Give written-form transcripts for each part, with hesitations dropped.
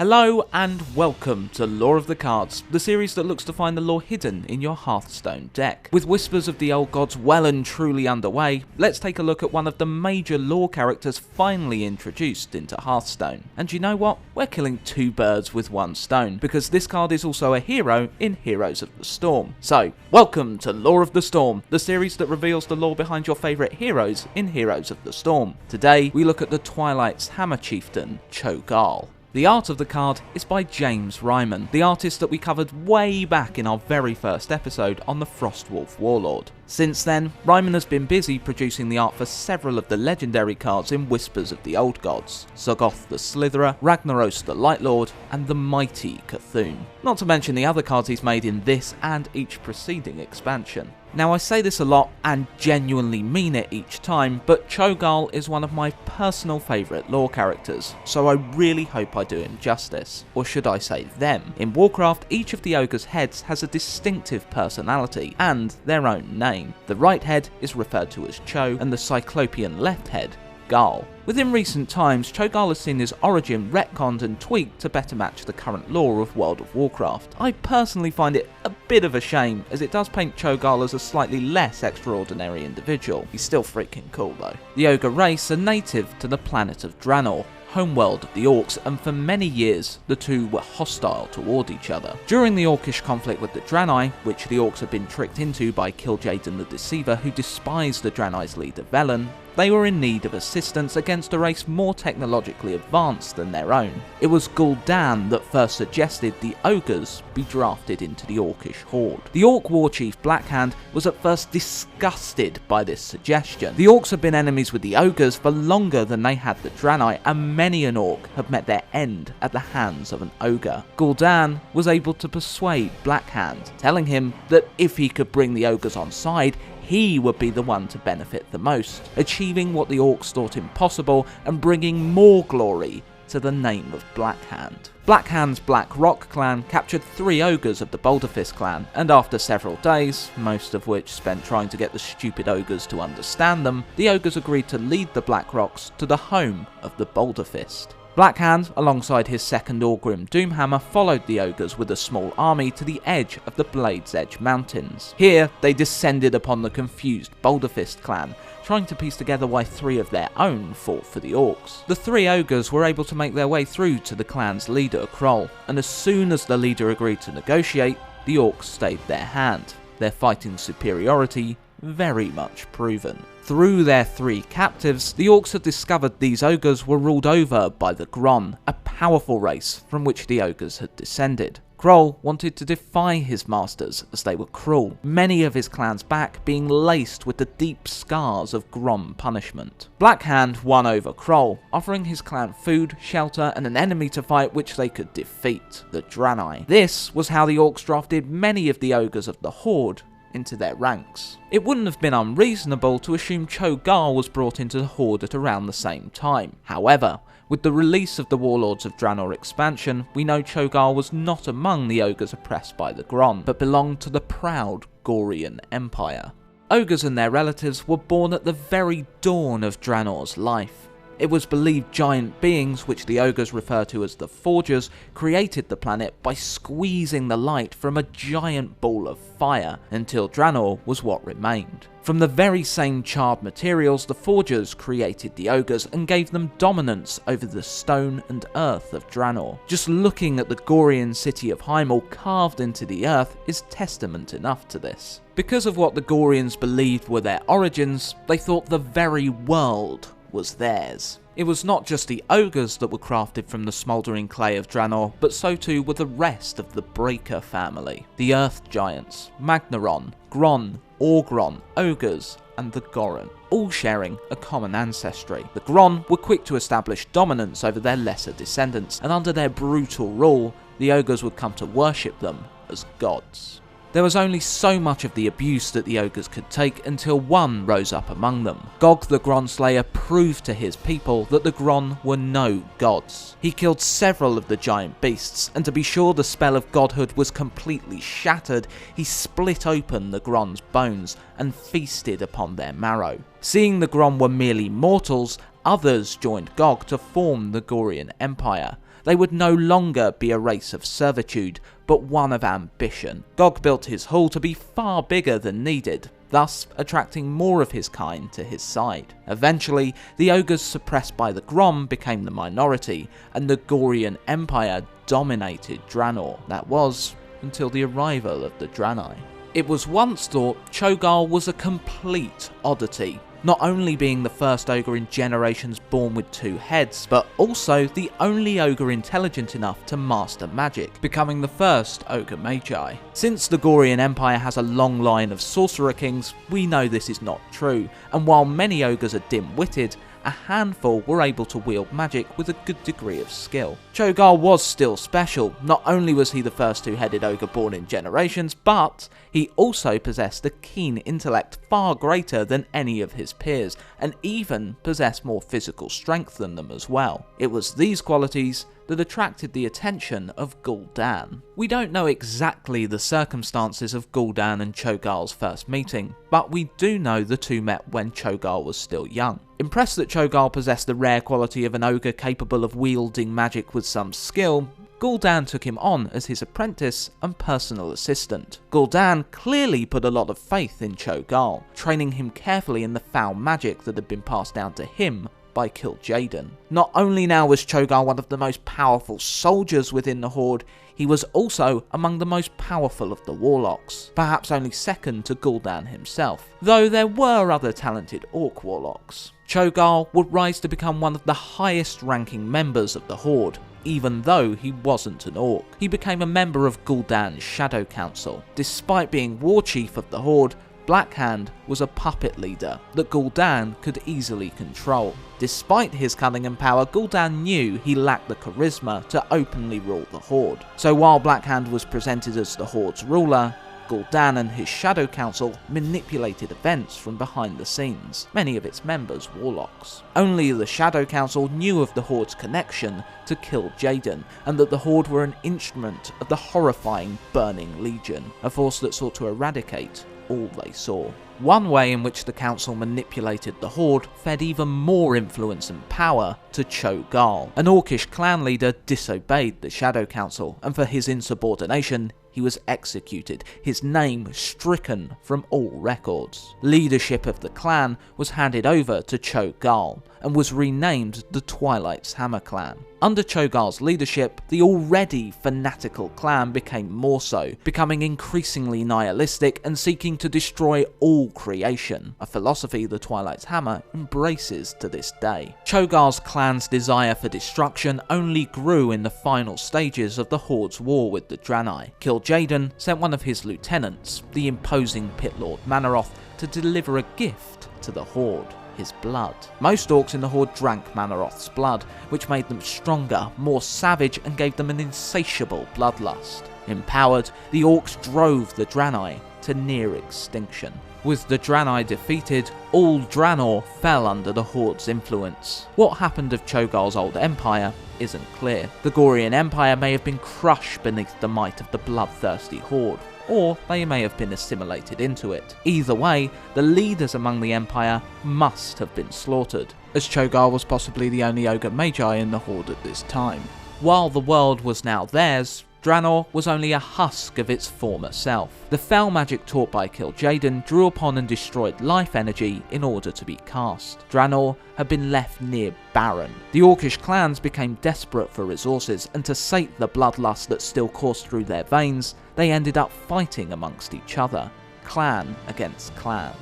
Hello and welcome to Lore of the Cards, the series that looks to find the lore hidden in your Hearthstone deck. With Whispers of the Old Gods well and truly underway, let's take a look at one of the major lore characters finally introduced into Hearthstone. And you know what? We're killing two birds with one stone, because this card is also a hero in Heroes of the Storm. So, welcome to Lore of the Storm, the series that reveals the lore behind your favourite heroes in Heroes of the Storm. Today, we look at the Twilight's Hammer Chieftain, Cho'Gall. The art of the card is by James Ryman, the artist that we covered way back in our very first episode on the Frostwolf Warlord. Since then, Ryman has been busy producing the art for several of the legendary cards in Whispers of the Old Gods, Z'Goth the Slitherer, Ragnaros the Lightlord, and the mighty Cthulhu. Not to mention the other cards he's made in this and each preceding expansion. Now I say this a lot and genuinely mean it each time, but Cho'Gall is one of my personal favourite lore characters, so I really hope I do him justice. Or should I say them? In Warcraft, each of the ogre's heads has a distinctive personality and their own name. The right head is referred to as Cho, and the Cyclopean left head, Gall. Within recent times, Cho'Gall has seen his origin retconned and tweaked to better match the current lore of World of Warcraft. I personally find it a bit of a shame, as it does paint Cho'Gall as a slightly less extraordinary individual. He's still freaking cool though. The ogre race are native to the planet of Draenor, homeworld of the Orcs, and for many years the two were hostile toward each other. During the Orcish conflict with the Draenei, which the Orcs had been tricked into by Kil'Jaeden the Deceiver, who despised the Draenei's leader Velen, they were in need of assistance against a race more technologically advanced than their own. It was Gul'dan that first suggested the ogres be drafted into the Orcish horde. The Orc war chief Blackhand was at first disgusted by this suggestion. The Orcs had been enemies with the ogres for longer than they had the Draenei, and many an Orc had met their end at the hands of an ogre. Gul'dan was able to persuade Blackhand, telling him that if he could bring the ogres on side, he would be the one to benefit the most, achieving what the Orcs thought impossible and bringing more glory to the name of Blackhand. Blackhand's Black Rock clan captured 3 ogres of the Boulderfist clan, and after several days, most of which spent trying to get the stupid ogres to understand them, the ogres agreed to lead the Black Rocks to the home of the Boulderfist. Blackhand, alongside his second Orgrim Doomhammer, followed the ogres with a small army to the edge of the Blade's Edge Mountains. Here, they descended upon the confused Boulderfist clan, trying to piece together why 3 of their own fought for the Orcs. The 3 ogres were able to make their way through to the clan's leader, Kroll, and as soon as the leader agreed to negotiate, the Orcs stayed their hand, their fighting superiority very much proven. Through their 3 captives, the Orcs had discovered these ogres were ruled over by the Gron, a powerful race from which the ogres had descended. Kroll wanted to defy his masters as they were cruel, many of his clan's back being laced with the deep scars of Gron punishment. Blackhand won over Kroll, offering his clan food, shelter, and an enemy to fight which they could defeat, the Draenei. This was how the Orcs drafted many of the ogres of the Horde into their ranks. It wouldn't have been unreasonable to assume Cho'Gall was brought into the Horde at around the same time. However, with the release of the Warlords of Draenor expansion, we know Cho'Gall was not among the ogres oppressed by the Gron, but belonged to the proud Gorian Empire. Ogres and their relatives were born at the very dawn of Draenor's life. It was believed giant beings, which the ogres refer to as the Forgers, created the planet by squeezing the light from a giant ball of fire, until Draenor was what remained. From the very same charred materials, the Forgers created the ogres and gave them dominance over the stone and earth of Draenor. Just looking at the Gorian city of Heimel carved into the earth is testament enough to this. Because of what the Gorians believed were their origins, they thought the very world was theirs. It was not just the ogres that were crafted from the smouldering clay of Draenor, but so too were the rest of the Breaker family. The Earth Giants, Magnaron, Gron, Orgron, ogres, and the Goran, all sharing a common ancestry. The Gron were quick to establish dominance over their lesser descendants, and under their brutal rule, the ogres would come to worship them as gods. There was only so much of the abuse that the ogres could take until one rose up among them. Gog the Gronslayer proved to his people that the Gron were no gods. He killed several of the giant beasts, and to be sure the spell of godhood was completely shattered, he split open the Gron's bones and feasted upon their marrow. Seeing the Gron were merely mortals, others joined Gog to form the Gorian Empire. They would no longer be a race of servitude, but one of ambition. Gog built his hall to be far bigger than needed, thus attracting more of his kind to his side. Eventually, the ogres suppressed by the Grom became the minority, and the Gul'dan Empire dominated Draenor. That was, until the arrival of the Draenei. It was once thought Cho'Gall was a complete oddity, not only being the first ogre in generations born with 2 heads, but also the only ogre intelligent enough to master magic, becoming the first ogre magi. Since the Gul'dan Empire has a long line of sorcerer kings, we know this is not true, and while many ogres are dim-witted, a handful were able to wield magic with a good degree of skill. Cho'Gall was still special. Not only was he the first 2-headed ogre born in generations, but he also possessed a keen intellect far greater than any of his peers, and even possessed more physical strength than them as well. It was these qualities that attracted the attention of Gul'dan. We don't know exactly the circumstances of Gul'dan and Cho'Gall's first meeting, but we do know the two met when Cho'Gall was still young. Impressed that Cho'Gall possessed the rare quality of an ogre capable of wielding magic with some skill, Gul'dan took him on as his apprentice and personal assistant. Gul'dan clearly put a lot of faith in Cho'Gall, training him carefully in the foul magic that had been passed down to him by Kil'Jaeden. Not only now was Cho'Gall one of the most powerful soldiers within the Horde, he was also among the most powerful of the Warlocks, perhaps only second to Gul'dan himself, though there were other talented Orc Warlocks. Cho'Gall would rise to become one of the highest ranking members of the Horde, even though he wasn't an Orc. He became a member of Gul'dan's Shadow Council. Despite being War Chief of the Horde, Blackhand was a puppet leader that Gul'dan could easily control. Despite his cunning and power, Gul'dan knew he lacked the charisma to openly rule the Horde. So while Blackhand was presented as the Horde's ruler, Gul'dan and his Shadow Council manipulated events from behind the scenes, many of its members Warlocks. Only the Shadow Council knew of the Horde's connection to Kil'Jaeden, and that the Horde were an instrument of the horrifying Burning Legion, a force that sought to eradicate all they saw. One way in which the council manipulated the Horde fed even more influence and power to Cho'Gall. An Orcish clan leader disobeyed the Shadow Council, and for his insubordination, he was executed, his name stricken from all records. Leadership of the clan was handed over to Cho'Gall, and was renamed the Twilight's Hammer Clan. Under Cho'Gall's leadership, the already fanatical clan became more so, becoming increasingly nihilistic and seeking to destroy all creation, a philosophy the Twilight's Hammer embraces to this day. Cho'Gall's clan's desire for destruction only grew in the final stages of the Horde's war with the Draenei. Kil'Jaeden sent one of his lieutenants, the imposing Pit Lord Manaroth, to deliver a gift to the Horde. His blood. Most orcs in the Horde drank Manaroth's blood, which made them stronger, more savage, and gave them an insatiable bloodlust. Empowered, the orcs drove the Draenei to near extinction. With the Draenei defeated, all Draenor fell under the Horde's influence. What happened of Cho'Gall's old empire isn't clear. The Gul'dan Empire may have been crushed beneath the might of the bloodthirsty Horde, or they may have been assimilated into it. Either way, the leaders among the Empire must have been slaughtered, as Cho'Gall was possibly the only ogre magi in the Horde at this time. While the world was now theirs, Draenor was only a husk of its former self. The foul magic taught by Kil'Jaeden drew upon and destroyed life energy in order to be cast. Draenor had been left near barren. The Orcish clans became desperate for resources, and to sate the bloodlust that still coursed through their veins, they ended up fighting amongst each other, clan against clan.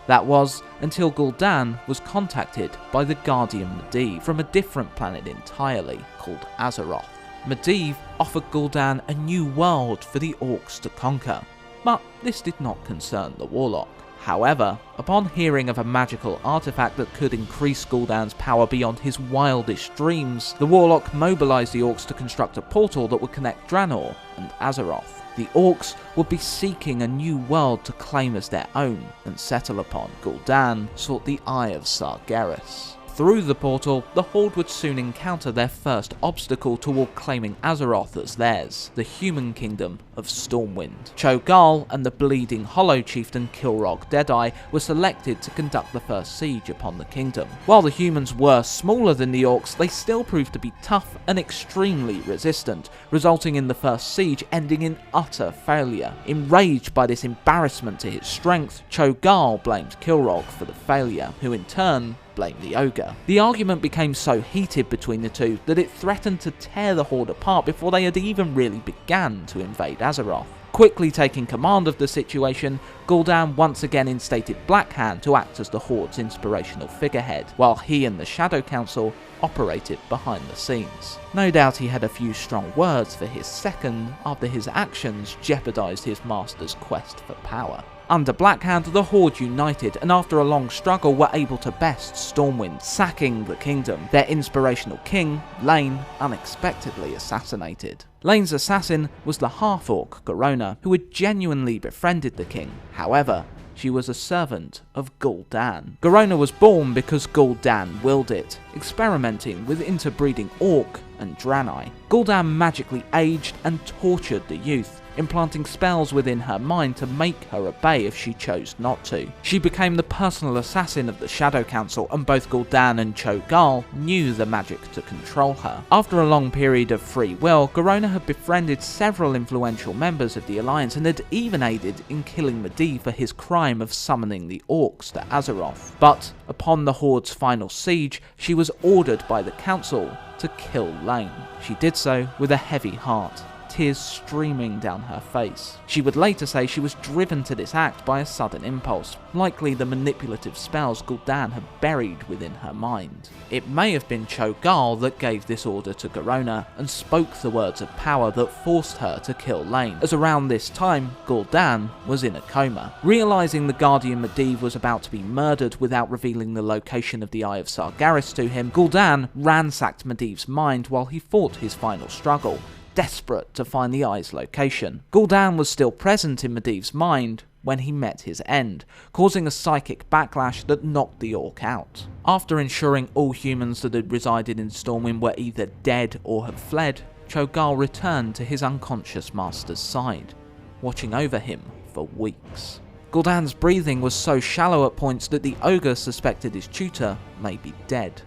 That was until Gul'dan was contacted by the Guardian Medivh from a different planet entirely, called Azeroth. Medivh offered Gul'dan a new world for the orcs to conquer, but this did not concern the Warlock. However, upon hearing of a magical artifact that could increase Gul'dan's power beyond his wildest dreams, the Warlock mobilized the orcs to construct a portal that would connect Draenor and Azeroth. The orcs would be seeking a new world to claim as their own and settle upon. Gul'dan sought the Eye of Sargeras. Through the portal, the Horde would soon encounter their first obstacle toward claiming Azeroth as theirs, the human kingdom of Stormwind. Cho'Gall and the Bleeding Hollow chieftain Kil'Jaeden were selected to conduct the first siege upon the kingdom. While the humans were smaller than the orcs, they still proved to be tough and extremely resistant, resulting in the first siege ending in utter failure. Enraged by this embarrassment to his strength, Cho'Gall blamed Kil'Jaeden for the failure, who in turn blamed the ogre. The argument became so heated between the two that it threatened to tear the Horde apart before they had even really begun to invade Azeroth. Quickly taking command of the situation, Gul'dan once again instated Blackhand to act as the Horde's inspirational figurehead, while he and the Shadow Council operated behind the scenes. No doubt he had a few strong words for his second after his actions jeopardized his master's quest for power. Under Blackhand, the Horde united, and after a long struggle were able to best Stormwind, sacking the kingdom. Their inspirational king, Lane, unexpectedly assassinated. Lane's assassin was the half-orc Garona, who had genuinely befriended the king. However, she was a servant of Gul'dan. Garona was born because Gul'dan willed it, experimenting with interbreeding Orc and Draenei. Gul'dan magically aged and tortured the youth, implanting spells within her mind to make her obey if she chose not to. She became the personal assassin of the Shadow Council, and both Gul'dan and Cho'Gall knew the magic to control her. After a long period of free will, Garona had befriended several influential members of the Alliance and had even aided in killing Medivh for his crime of summoning the Orcs to Azeroth. But upon the Horde's final siege, she was ordered by the Council to kill Lane. She did so with a heavy heart, tears streaming down her face. She would later say she was driven to this act by a sudden impulse, likely the manipulative spells Gul'dan had buried within her mind. It may have been Cho'Gall that gave this order to Garona and spoke the words of power that forced her to kill Lane, as around this time Gul'dan was in a coma. Realising the Guardian Medivh was about to be murdered without revealing the location of the Eye of Sargeras to him, Gul'dan ransacked Medivh's mind while he fought his final struggle, desperate to find the Eye's location. Gul'dan was still present in Medivh's mind when he met his end, causing a psychic backlash that knocked the Orc out. After ensuring all humans that had resided in Stormwind were either dead or had fled, Cho'Gall returned to his unconscious master's side, watching over him for weeks. Gul'dan's breathing was so shallow at points that the ogre suspected his tutor may be dead.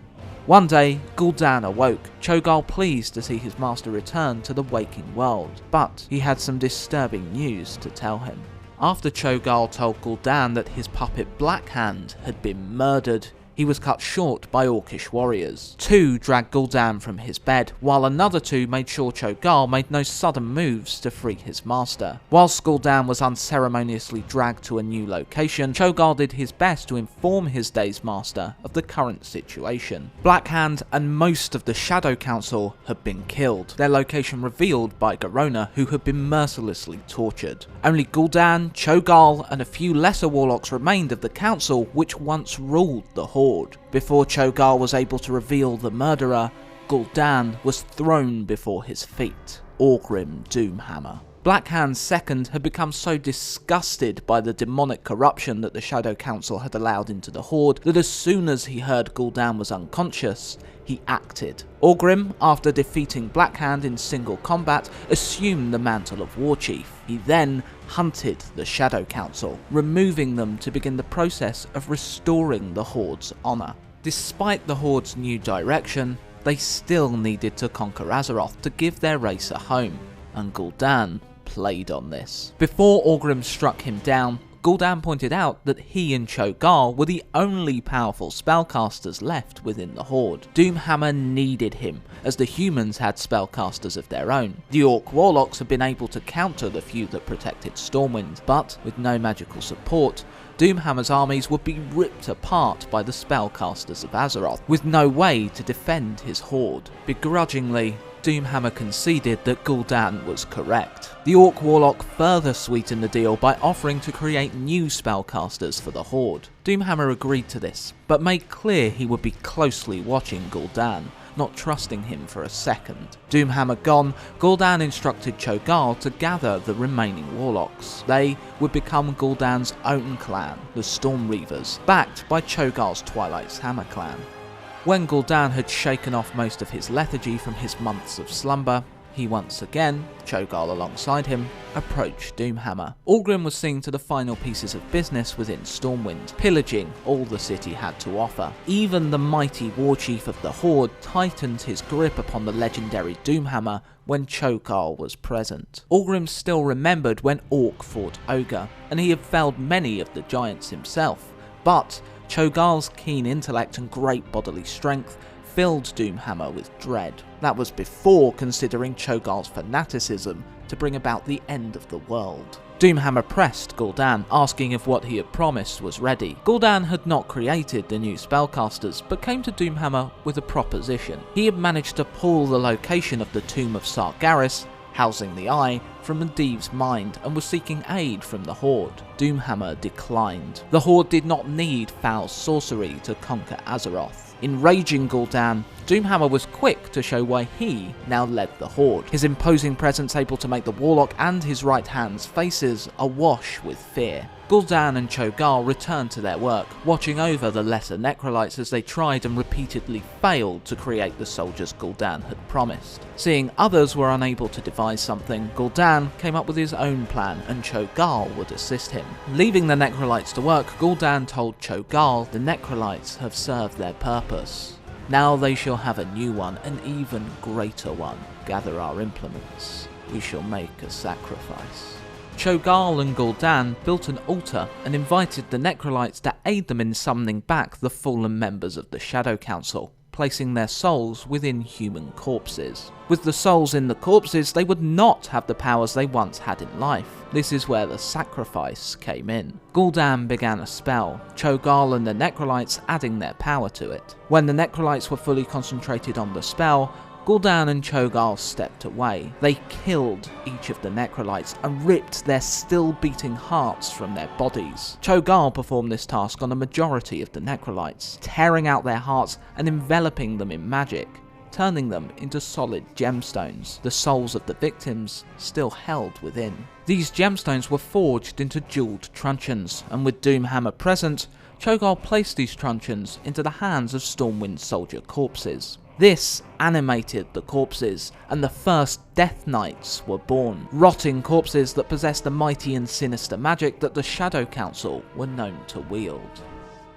One day, Gul'dan awoke, Cho'Gall pleased to see his master return to the waking world, but he had some disturbing news to tell him. After Cho'Gall told Gul'dan that his puppet Blackhand had been murdered, he was cut short by Orcish warriors. Two dragged Gul'dan from his bed, while another two made sure Cho'Gall made no sudden moves to free his master. Whilst Gul'dan was unceremoniously dragged to a new location, Cho'Gall did his best to inform his day's master of the current situation. Blackhand and most of the Shadow Council had been killed, their location revealed by Garona, who had been mercilessly tortured. Only Gul'dan, Cho'Gall and a few lesser warlocks remained of the council which once ruled the Horde. Before Cho'Gall was able to reveal the murderer, Gul'dan was thrown before his feet, Orgrim Doomhammer. Blackhand's second had become so disgusted by the demonic corruption that the Shadow Council had allowed into the Horde that as soon as he heard Gul'dan was unconscious, he acted. Orgrim, after defeating Blackhand in single combat, assumed the mantle of War Chief. He then hunted the Shadow Council, removing them to begin the process of restoring the Horde's honour. Despite the Horde's new direction, they still needed to conquer Azeroth to give their race a home, and Gul'dan played on this. Before Orgrim struck him down, Gul'dan pointed out that he and Cho'Gall were the only powerful spellcasters left within the Horde. Doomhammer needed him, as the humans had spellcasters of their own. The Orc Warlocks had been able to counter the few that protected Stormwind, but with no magical support, Doomhammer's armies would be ripped apart by the spellcasters of Azeroth, with no way to defend his Horde. Begrudgingly, Doomhammer conceded that Gul'dan was correct. The Orc Warlock further sweetened the deal by offering to create new spellcasters for the Horde. Doomhammer agreed to this, but made clear he would be closely watching Gul'dan, not trusting him for a second. Doomhammer gone, Gul'dan instructed Cho'Gall to gather the remaining warlocks. They would become Gul'dan's own clan, the Storm Reavers, backed by Cho'Gall's Twilight's Hammer clan. When Gul'dan had shaken off most of his lethargy from his months of slumber, he once again, Cho'Gall alongside him, approached Doomhammer. Orgrim was seeing to the final pieces of business within Stormwind, pillaging all the city had to offer. Even the mighty warchief of the Horde tightened his grip upon the legendary Doomhammer when Cho'Gall was present. Orgrim still remembered when Orc fought Ogre, and he had felled many of the giants himself, but Cho'Gall's keen intellect and great bodily strength filled Doomhammer with dread. That was before considering Cho'Gall's fanaticism to bring about the end of the world. Doomhammer pressed Gul'dan, asking if what he had promised was ready. Gul'dan had not created the new spellcasters, but came to Doomhammer with a proposition. He had managed to pull the location of the tomb of Sargeras, housing the Eye, from Medivh's mind and was seeking aid from the Horde. Doomhammer declined. The Horde did not need foul sorcery to conquer Azeroth. Enraging Gul'dan, Doomhammer was quick to show why he now led the Horde, his imposing presence able to make the Warlock and his right hand's faces awash with fear. Gul'dan and Cho'Gall returned to their work, watching over the lesser necrolytes as they tried and repeatedly failed to create the soldiers Gul'dan had promised. Seeing others were unable to devise something, Gul'dan came up with his own plan and Cho'Gall would assist him. Leaving the necrolytes to work, Gul'dan told Cho'Gall the necrolytes have served their purpose. Now they shall have a new one, an even greater one. Gather our implements. We shall make a sacrifice. Cho'Gall and Gul'dan built an altar and invited the necrolytes to aid them in summoning back the fallen members of the Shadow Council, placing their souls within human corpses. With the souls in the corpses, they would not have the powers they once had in life. This is where the sacrifice came in. Gul'dan began a spell, Cho'Gall and the necrolytes adding their power to it. When the necrolytes were fully concentrated on the spell, Gul'dan and Cho'Gall stepped away. They killed each of the necrolytes and ripped their still beating hearts from their bodies. Cho'Gall performed this task on a majority of the necrolytes, tearing out their hearts and enveloping them in magic, turning them into solid gemstones, the souls of the victims still held within. These gemstones were forged into jeweled truncheons, and with Doomhammer present, Cho'Gall placed these truncheons into the hands of Stormwind soldier corpses. This animated the corpses, and the first Death Knights were born, rotting corpses that possessed the mighty and sinister magic that the Shadow Council were known to wield.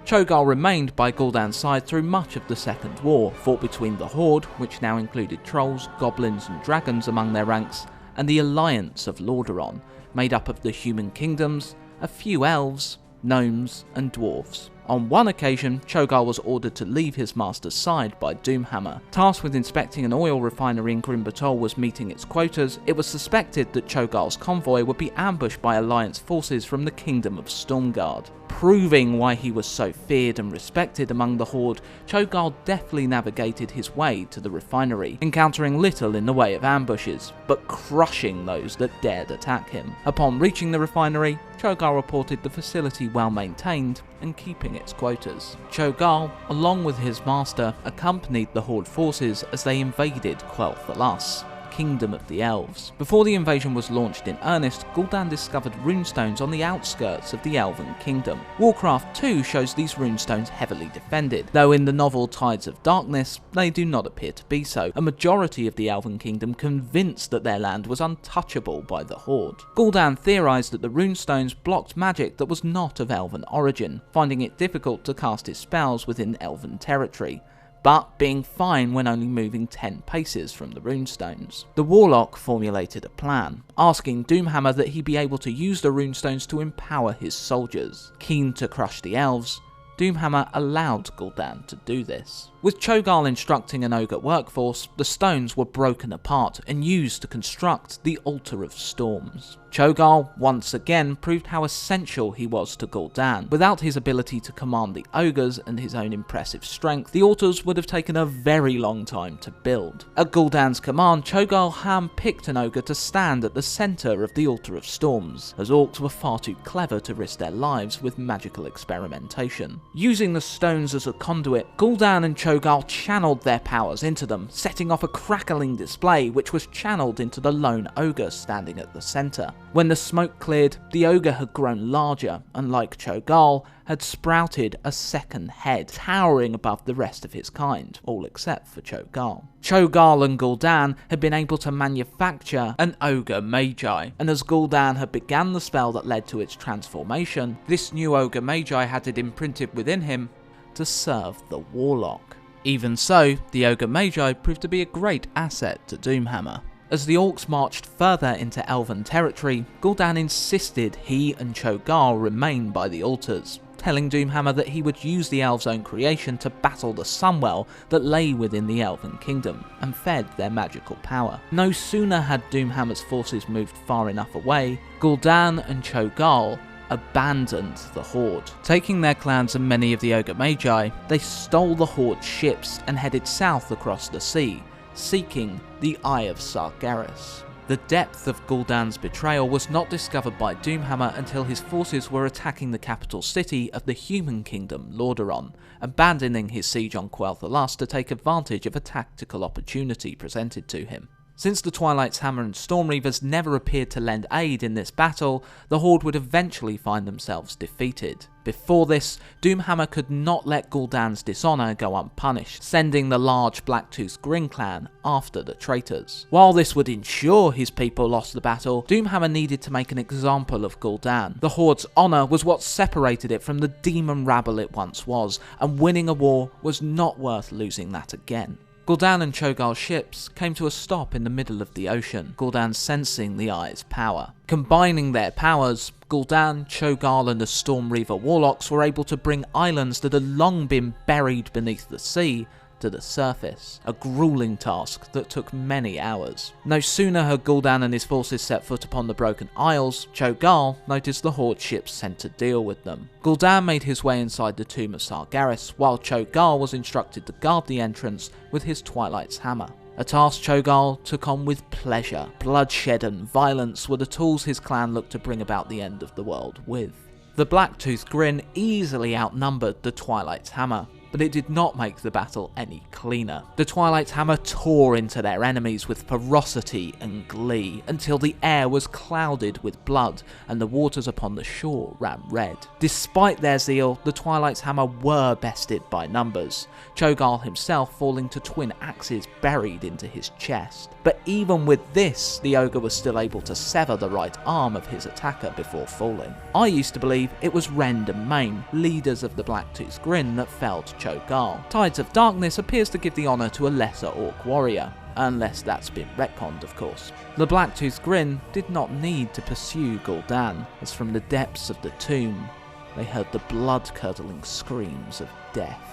Cho'Gall remained by Gul'dan's side through much of the Second War, fought between the Horde, which now included trolls, goblins and dragons among their ranks, and the Alliance of Lordaeron, made up of the human kingdoms, a few elves, gnomes and dwarves. On one occasion, Cho'Gall was ordered to leave his master's side by Doomhammer. Tasked with inspecting an oil refinery in Grim Batol was meeting its quotas, it was suspected that Cho'Gall's convoy would be ambushed by Alliance forces from the Kingdom of Stormguard. Proving why he was so feared and respected among the Horde, Cho'Gall deftly navigated his way to the refinery, encountering little in the way of ambushes, but crushing those that dared attack him. Upon reaching the refinery, Cho'Gall reported the facility well maintained and keeping its quotas. Cho'Gall, along with his master, accompanied the Horde forces as they invaded Quel'Thalas, Kingdom of the Elves. Before the invasion was launched in earnest, Gul'dan discovered runestones on the outskirts of the Elven Kingdom. Warcraft 2 shows these runestones heavily defended, though in the novel Tides of Darkness, they do not appear to be so. A majority of the Elven Kingdom convinced that their land was untouchable by the Horde. Gul'dan theorized that the runestones blocked magic that was not of Elven origin, finding it difficult to cast his spells within Elven territory, but being fine when only moving 10 paces from the runestones. The Warlock formulated a plan, asking Doomhammer that he be able to use the runestones to empower his soldiers. Keen to crush the elves, Doomhammer allowed Gul'dan to do this. With Cho'Gall instructing an Ogre workforce, the stones were broken apart and used to construct the Altar of Storms. Cho'Gall once again proved how essential he was to Gul'dan. Without his ability to command the ogres and his own impressive strength, the altars would have taken a very long time to build. At Gul'dan's command, Cho'Gall hand-picked an ogre to stand at the centre of the Altar of Storms, as orcs were far too clever to risk their lives with magical experimentation. Using the stones as a conduit, Gul'dan and Cho'Gall channeled their powers into them, setting off a crackling display which was channeled into the lone ogre standing at the centre. When the smoke cleared, the ogre had grown larger, and like Cho'Gall, had sprouted a second head, towering above the rest of his kind, all except for Cho'Gall. Cho'Gall and Gul'dan had been able to manufacture an ogre magi, and as Gul'dan had begun the spell that led to its transformation, this new ogre magi had it imprinted within him to serve the Warlock. Even so, the ogre magi proved to be a great asset to Doomhammer. As the orcs marched further into elven territory, Gul'dan insisted he and Cho'Gall remain by the altars, telling Doomhammer that he would use the elves' own creation to battle the Sunwell that lay within the Elven Kingdom, and fed their magical power. No sooner had Doomhammer's forces moved far enough away, Gul'dan and Cho'Gall abandoned the Horde. Taking their clans and many of the Ogre Magi, they stole the Horde's ships and headed south across the sea, seeking the Eye of Sargeras. The depth of Gul'dan's betrayal was not discovered by Doomhammer until his forces were attacking the capital city of the human kingdom, Lordaeron, abandoning his siege on Quel'Thalas to take advantage of a tactical opportunity presented to him. Since the Twilight's Hammer and Stormreavers never appeared to lend aid in this battle, the Horde would eventually find themselves defeated. Before this, Doomhammer could not let Gul'dan's dishonour go unpunished, sending the large Blacktooth Grin clan after the traitors. While this would ensure his people lost the battle, Doomhammer needed to make an example of Gul'dan. The Horde's honour was what separated it from the demon rabble it once was, and winning a war was not worth losing that again. Gul'dan and Cho'Gall's ships came to a stop in the middle of the ocean, Gul'dan sensing the Eye's power. Combining their powers, Gul'dan, Cho'Gall and the Stormreaver Warlocks were able to bring islands that had long been buried beneath the sea to the surface, a grueling task that took many hours. No sooner had Gul'dan and his forces set foot upon the Broken Isles, Cho'Gall noticed the Horde ships sent to deal with them. Gul'dan made his way inside the Tomb of Sargeras, while Cho'Gall was instructed to guard the entrance with his Twilight's Hammer. A task Cho'Gall took on with pleasure. Bloodshed and violence were the tools his clan looked to bring about the end of the world with. The Blacktooth Grin easily outnumbered the Twilight's Hammer, but it did not make the battle any cleaner. The Twilight's Hammer tore into their enemies with ferocity and glee, until the air was clouded with blood and the waters upon the shore ran red. Despite their zeal, the Twilight's Hammer were bested by numbers, Cho'Gall himself falling to twin axes buried into his chest. But even with this, the ogre was still able to sever the right arm of his attacker before falling. I used to believe it was Rend and Main, leaders of the Blacktooth Grin, that felled Cho'Gall. Tides of Darkness appears to give the honour to a lesser orc warrior, unless that's been retconned of course. The Blacktooth Grin did not need to pursue Gul'dan, as from the depths of the tomb they heard the blood-curdling screams of death.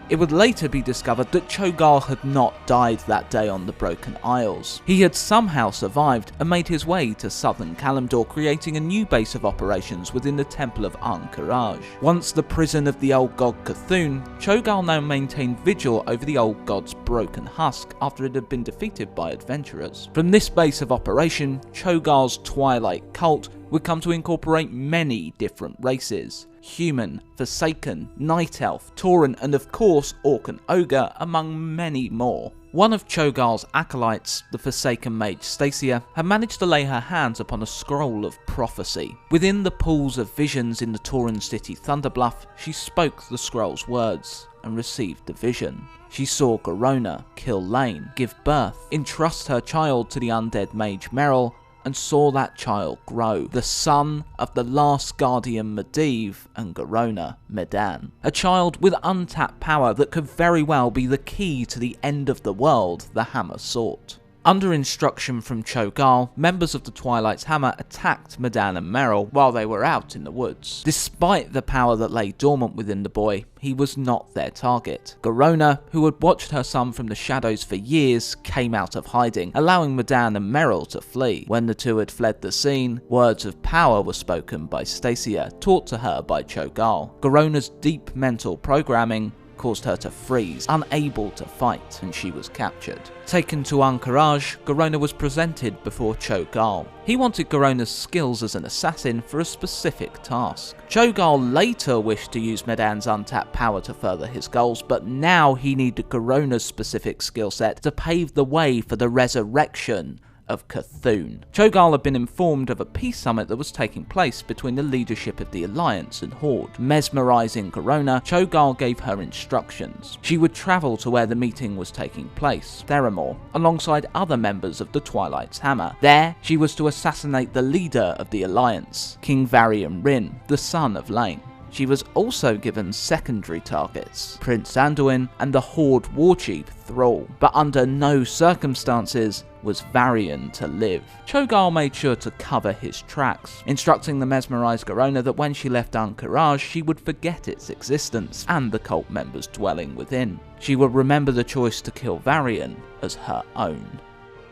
It would later be discovered that Cho'Gall had not died that day on the Broken Isles. He had somehow survived and made his way to southern Kalimdor, creating a new base of operations within the Temple of Ahn'Qiraj. Once the prison of the old god Cthulhu, Cho'Gall now maintained vigil over the old god's broken husk after it had been defeated by adventurers. From this base of operation, Cho'Gall's Twilight cult would come to incorporate many different races: human, Forsaken, Night Elf, Tauren, and of course Orc and Ogre, among many more. One of Cho'Gall's acolytes, the Forsaken mage Stacia, had managed to lay her hands upon a scroll of prophecy. Within the pools of visions in the Tauren city Thunderbluff, she spoke the scroll's words and received the vision. She saw Garona, Kil'Jaeden, give birth, entrust her child to the undead mage Merrill, and saw that child grow, the son of the last guardian Medivh and Garona, Medan. A child with untapped power that could very well be the key to the end of the world the Hammer sought. Under instruction from Cho'Gall, members of the Twilight's Hammer attacked Medan and Merrill while they were out in the woods. Despite the power that lay dormant within the boy, he was not their target. Garona, who had watched her son from the shadows for years, came out of hiding, allowing Medan and Merrill to flee. When the two had fled the scene, words of power were spoken by Stacia, taught to her by Cho'Gall. Garona's deep mental programming caused her to freeze, unable to fight, and she was captured. Taken to Ahn'Qiraj, Garona was presented before Cho'Gall. He wanted Garona's skills as an assassin for a specific task. Cho'Gall later wished to use Medan's untapped power to further his goals, but now he needed Garona's specific skill set to pave the way for the resurrection of Cthulhu. Cho'Gall had been informed of a peace summit that was taking place between the leadership of the Alliance and Horde. Mesmerizing Garona, Cho'Gall gave her instructions. She would travel to where the meeting was taking place, Theramore, alongside other members of the Twilight's Hammer. There, she was to assassinate the leader of the Alliance, King Varian Rin, the son of Lane. She was also given secondary targets, Prince Anduin and the Horde warchief Thrall, but under no circumstances was Varian to live. Cho'Gall made sure to cover his tracks, instructing the mesmerized Garona that when she left Ahn'Qiraj, she would forget its existence and the cult members dwelling within. She would remember the choice to kill Varian as her own.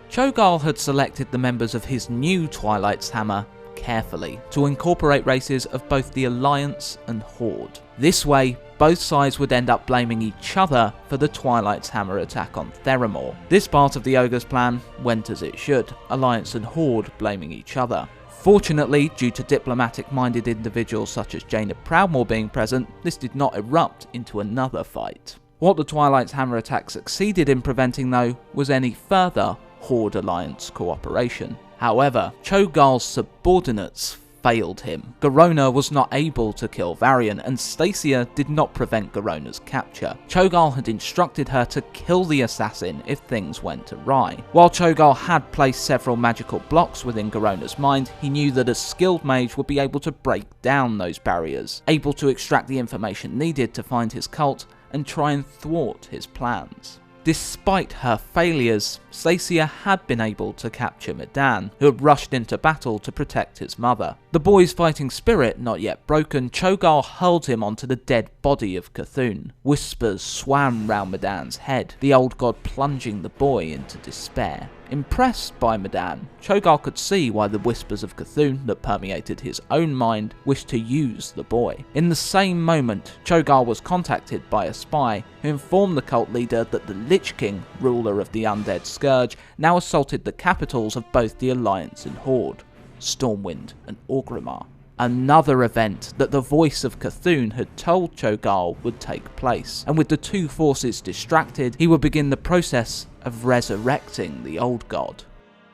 Cho'Gall had selected the members of his new Twilight's Hammer carefully to incorporate races of both the Alliance and Horde. This way, both sides would end up blaming each other for the Twilight's Hammer attack on Theramore. This part of the Ogre's plan went as it should, Alliance and Horde blaming each other. Fortunately, due to diplomatic-minded individuals such as Jaina Proudmoore being present, this did not erupt into another fight. What the Twilight's Hammer attack succeeded in preventing, though, was any further Horde-Alliance cooperation. However, Cho'Gall's subordinates failed him. Garona was not able to kill Varian, and Stacia did not prevent Garona's capture. Cho'Gall had instructed her to kill the assassin if things went awry. While Cho'Gall had placed several magical blocks within Garona's mind, he knew that a skilled mage would be able to break down those barriers, able to extract the information needed to find his cult and try and thwart his plans. Despite her failures, Stacia had been able to capture Medan, who had rushed into battle to protect his mother. The boy's fighting spirit not yet broken, Cho'Gall hurled him onto the dead body of Cthulhu. Whispers swam round Medan's head, the old god plunging the boy into despair. Impressed by Medan, Cho'Gall could see why the whispers of Cthulhu that permeated his own mind wished to use the boy. In the same moment, Cho'Gall was contacted by a spy who informed the cult leader that the Lich King, ruler of the undead Scourge, now assaulted the capitals of both the Alliance and Horde, Stormwind and Orgrimmar. Another event that the voice of Cthulhu had told Cho'Gall would take place, and with the two forces distracted, he would begin the process of resurrecting the old god.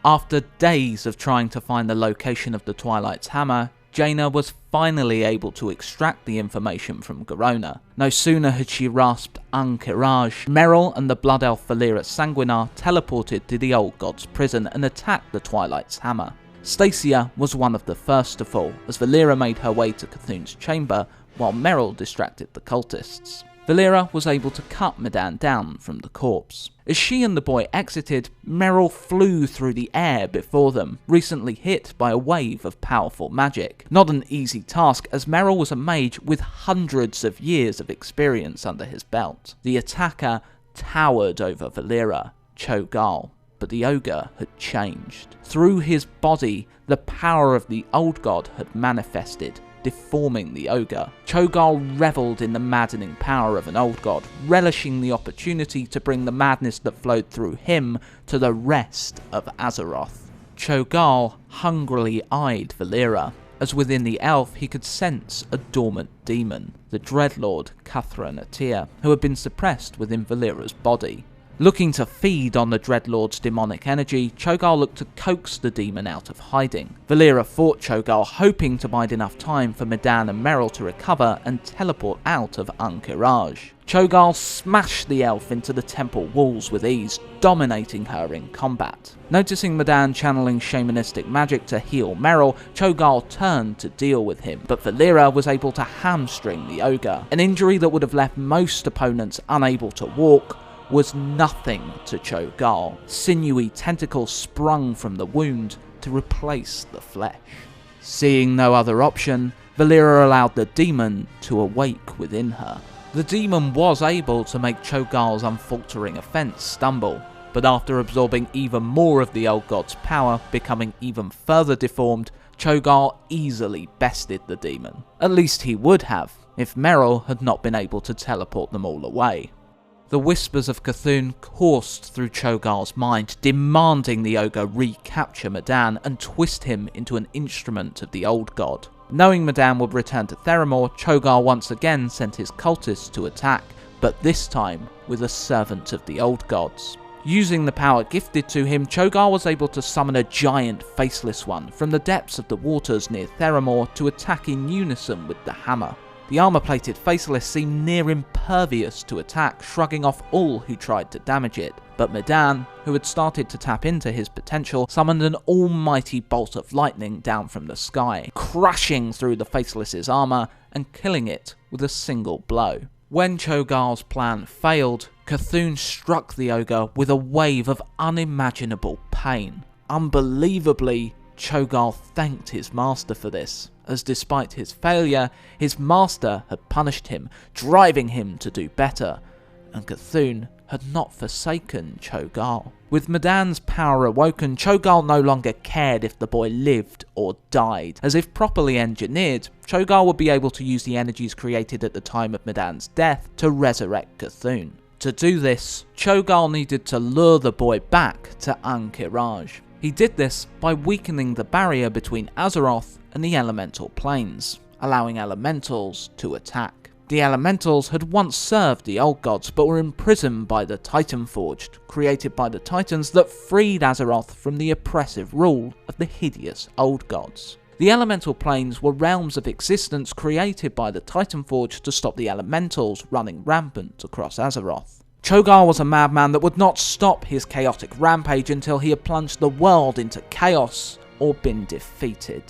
After days of trying to find the location of the Twilight's Hammer, Jaina was finally able to extract the information from Garona. No sooner had she rasped Ahn'Qiraj, Merrill and the Blood Elf Valyra Sanguinar teleported to the old god's prison and attacked the Twilight's Hammer. Stacia was one of the first to fall, as Valyra made her way to Cthulhu's chamber, while Merrill distracted the cultists. Valyra was able to cut Medan down from the corpse. As she and the boy exited, Merrill flew through the air before them, recently hit by a wave of powerful magic. Not an easy task, as Merrill was a mage with hundreds of years of experience under his belt. The attacker towered over Valyra, Cho'Gall, but the ogre had changed. Through his body, the power of the old god had manifested, deforming the ogre. Cho'Gall revelled in the maddening power of an old god, relishing the opportunity to bring the madness that flowed through him to the rest of Azeroth. Cho'Gall hungrily eyed Valyra, as within the elf he could sense a dormant demon, the Dreadlord Cathra Natir, who had been suppressed within Valyra's body. Looking to feed on the Dreadlord's demonic energy, Cho'Gall looked to coax the demon out of hiding. Valyra fought Cho'Gall, hoping to bide enough time for Medan and Merrill to recover and teleport out of Ahn'Qiraj. Cho'Gall smashed the elf into the temple walls with ease, dominating her in combat. Noticing Medan channeling shamanistic magic to heal Merrill, Cho'Gall turned to deal with him, but Valyra was able to hamstring the ogre. An injury that would have left most opponents unable to walk was nothing to Cho'Gall. Sinewy tentacles sprung from the wound to replace the flesh. Seeing no other option, Valyra allowed the demon to awake within her. The demon was able to make Cho'Gall's unfaltering offense stumble, but after absorbing even more of the old god's power, becoming even further deformed, Cho'Gall easily bested the demon. At least he would have, if Merrill had not been able to teleport them all away. The whispers of Cthulhu coursed through Cho'Gall's mind, demanding the ogre recapture Ma'dan and twist him into an instrument of the old god. Knowing Ma'dan would return to Theramore, Cho'Gall once again sent his cultists to attack, but this time with a servant of the old gods. Using the power gifted to him, Cho'Gall was able to summon a giant faceless one from the depths of the waters near Theramore to attack in unison with the hammer. The armour-plated Faceless seemed near impervious to attack, shrugging off all who tried to damage it, but Ma'dan, who had started to tap into his potential, summoned an almighty bolt of lightning down from the sky, crashing through the Faceless's armour and killing it with a single blow. When Cho'Gall's plan failed, Cthulhu struck the ogre with a wave of unimaginable pain. Unbelievably, Cho'Gall thanked his master for this, as despite his failure, his master had punished him, driving him to do better, and Cthulhu had not forsaken Cho'Gall. With Ma'dan's power awoken, Cho'Gall no longer cared if the boy lived or died, as if properly engineered, Cho'Gall would be able to use the energies created at the time of Ma'dan's death to resurrect Cthulhu. To do this, Cho'Gall needed to lure the boy back to Ahn'Qiraj. He did this by weakening the barrier between Azeroth and the elemental planes, allowing elementals to attack. The elementals had once served the old gods but were imprisoned by the Titanforged, created by the Titans that freed Azeroth from the oppressive rule of the hideous old gods. The elemental planes were realms of existence created by the Titanforged to stop the elementals running rampant across Azeroth. Cho'Gall was a madman that would not stop his chaotic rampage until he had plunged the world into chaos or been defeated.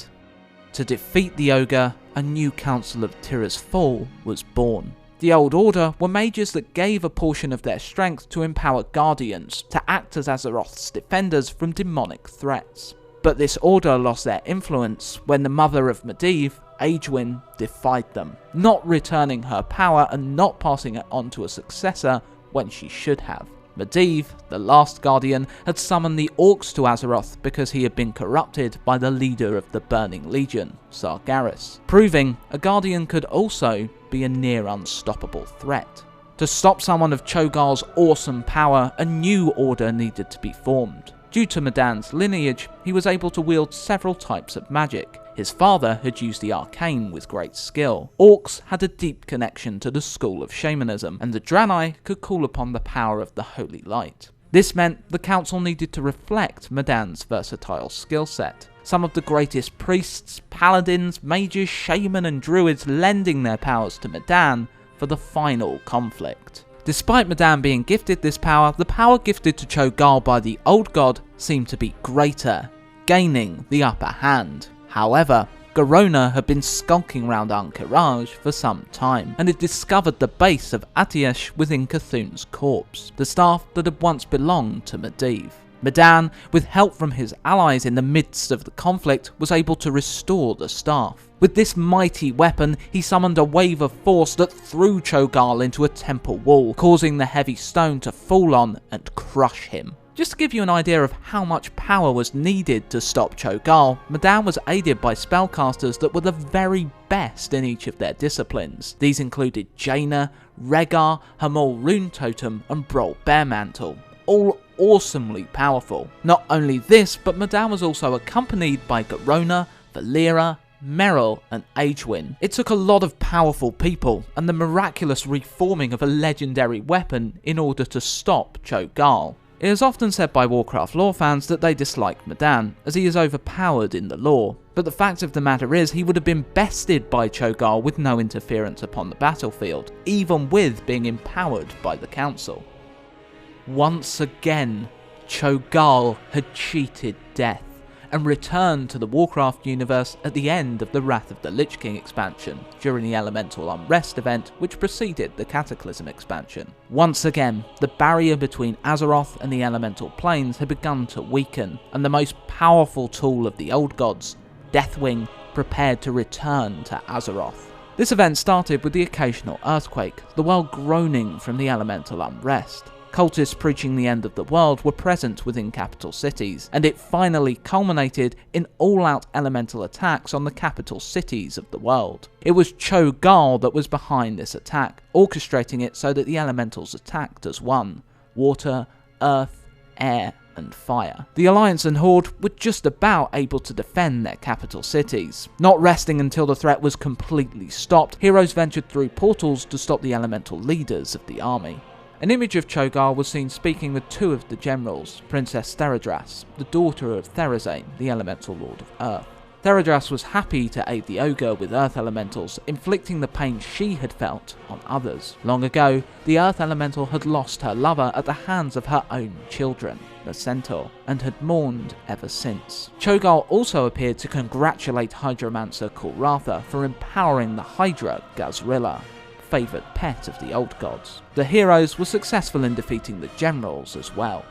To defeat the ogre, a new council of Tira's Fall was born. The Old Order were mages that gave a portion of their strength to empower guardians to act as Azeroth's defenders from demonic threats. But this order lost their influence when the mother of Medivh, Aegwynn, defied them, not returning her power and not passing it on to a successor when she should have. Medivh, the last guardian, had summoned the orcs to Azeroth because he had been corrupted by the leader of the Burning Legion, Sargeras, proving a guardian could also be a near unstoppable threat. To stop someone of Cho'Gall's awesome power, a new order needed to be formed. Due to Ma'dan's lineage, he was able to wield several types of magic. His father had used the arcane with great skill. Orcs had a deep connection to the school of shamanism, and the Draenei could call upon the power of the Holy Light. This meant the council needed to reflect Ma'dan's versatile skill set. Some of the greatest priests, paladins, mages, shaman and druids lending their powers to Ma'dan for the final conflict. Despite Ma'dan being gifted this power, the power gifted to Cho'Gall by the old god seemed to be greater, gaining the upper hand. However, Garona had been skulking around Ahn'Qiraj for some time, and had discovered the base of Atyesh within Cthulhu's corpse, the staff that had once belonged to Medivh. Ma'dan, with help from his allies in the midst of the conflict, was able to restore the staff. With this mighty weapon, he summoned a wave of force that threw Cho'Gall into a temple wall, causing the heavy stone to fall on and crush him. Just to give you an idea of how much power was needed to stop Cho'Gall, Ma'dan was aided by spellcasters that were the very best in each of their disciplines. These included Jaina, Rhaegar, Hamul Rune Totem and Brol Bearmantle, all awesomely powerful. Not only this, but Ma'dan was also accompanied by Garona, Valeera, Merrill and Aegwynn. It took a lot of powerful people and the miraculous reforming of a legendary weapon in order to stop Cho'Gall. It is often said by Warcraft lore fans that they dislike Ma'dan, as he is overpowered in the lore, but the fact of the matter is he would have been bested by Cho'Gall with no interference upon the battlefield, even with being empowered by the council. Once again, Cho'Gall had cheated death, and returned to the Warcraft universe at the end of the Wrath of the Lich King expansion, during the Elemental Unrest event which preceded the Cataclysm expansion. Once again, the barrier between Azeroth and the Elemental Planes had begun to weaken, and the most powerful tool of the old gods, Deathwing, prepared to return to Azeroth. This event started with the occasional earthquake, the world groaning from the Elemental Unrest. Cultists preaching the end of the world were present within capital cities, and it finally culminated in all-out elemental attacks on the capital cities of the world. It was Cho'Gall that was behind this attack, orchestrating it so that the elementals attacked as one: water, earth, air, and fire. The Alliance and Horde were just about able to defend their capital cities. Not resting until the threat was completely stopped, heroes ventured through portals to stop the elemental leaders of the army. An image of Cho'Gall was seen speaking with two of the generals, Princess Theradras, the daughter of Therazane, the elemental lord of Earth. Theradras was happy to aid the ogre with earth elementals, inflicting the pain she had felt on others. Long ago, the earth elemental had lost her lover at the hands of her own children, the centaur, and had mourned ever since. Cho'Gall also appeared to congratulate Hydromancer Kulratha for empowering the Hydra Gazrilla, favoured pet of the old gods. The heroes were successful in defeating the generals as well.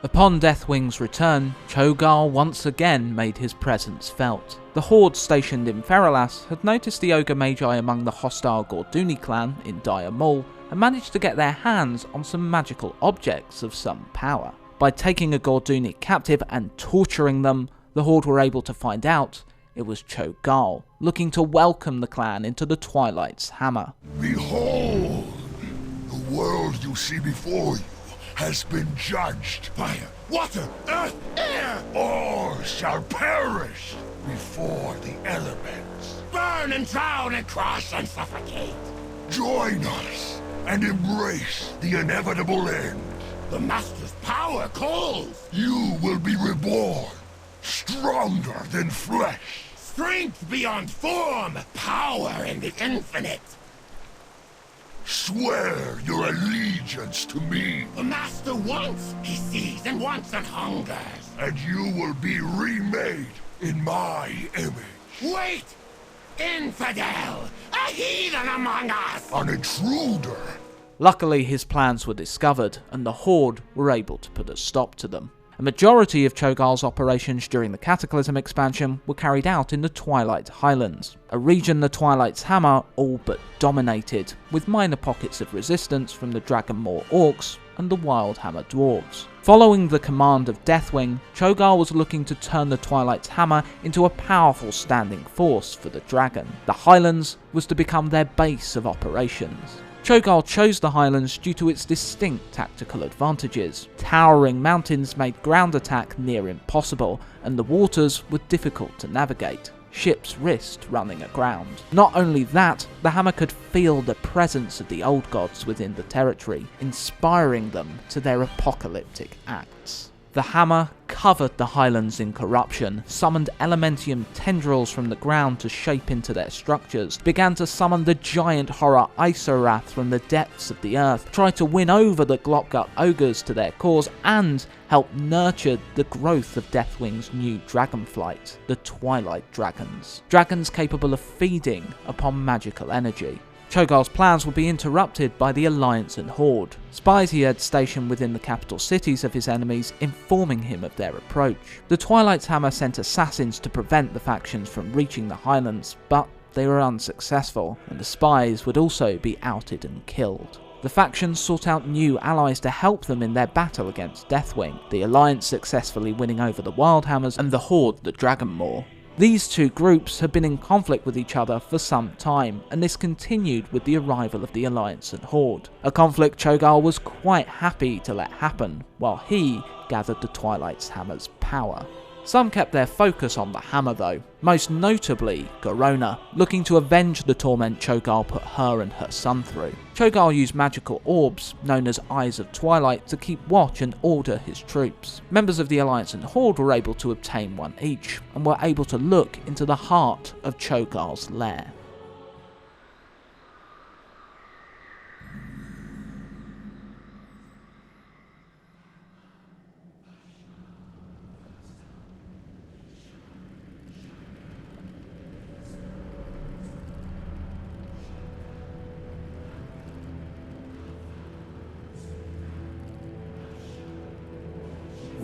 Upon Deathwing's return, Cho'Gall once again made his presence felt. The Horde stationed in Feralas had noticed the Ogre Magi among the hostile Gul'dan clan in Dire Maul and managed to get their hands on some magical objects of some power. By taking a Gul'dan captive and torturing them, the Horde were able to find out it was Cho'Gall, looking to welcome the clan into the Twilight's hammer. Behold, the world you see before you has been judged. Fire, water, earth, air, all shall perish before the elements. Burn and drown and crush and suffocate. Join us and embrace the inevitable end. The Master's power calls. You will be reborn, stronger than flesh. Strength beyond form, power in the infinite. Swear your allegiance to me. The Master wants, he sees, and wants and hungers. And you will be remade in my image. Wait! Infidel! A heathen among us! An intruder! Luckily, his plans were discovered, and the Horde were able to put a stop to them. A majority of Cho'Gall's operations during the Cataclysm expansion were carried out in the Twilight Highlands, a region the Twilight's hammer all but dominated, with minor pockets of resistance from the Dragonmaw Orcs and the Wildhammer Dwarves. Following the command of Deathwing, Cho'Gall was looking to turn the Twilight's hammer into a powerful standing force for the dragon. The Highlands was to become their base of operations. Cho'Gall chose the Highlands due to its distinct tactical advantages. Towering mountains made ground attack near impossible, and the waters were difficult to navigate. Ships risked running aground. Not only that, the hammer could feel the presence of the old gods within the territory, inspiring them to their apocalyptic acts. The hammer covered the Highlands in corruption, summoned Elementium tendrils from the ground to shape into their structures, began to summon the giant horror Isorath from the depths of the earth, tried to win over the Glopgut ogres to their cause, and helped nurture the growth of Deathwing's new dragonflight, the Twilight Dragons. Dragons capable of feeding upon magical energy. Cho'Gall's plans would be interrupted by the Alliance and Horde. Spies he had stationed within the capital cities of his enemies, informing him of their approach. The Twilight's hammer sent assassins to prevent the factions from reaching the Highlands, but they were unsuccessful, and the spies would also be outed and killed. The factions sought out new allies to help them in their battle against Deathwing, the Alliance successfully winning over the Wildhammers and the Horde the Dragonmaw. These two groups had been in conflict with each other for some time, and this continued with the arrival of the Alliance and Horde. A conflict Cho'Gall was quite happy to let happen, while he gathered the Twilight's hammer's power. Some kept their focus on the hammer though, most notably Garona, looking to avenge the torment Cho'Gall put her and her son through. Cho'Gall used magical orbs, known as Eyes of Twilight, to keep watch and order his troops. Members of the Alliance and Horde were able to obtain one each, and were able to look into the heart of Cho'Gall's lair.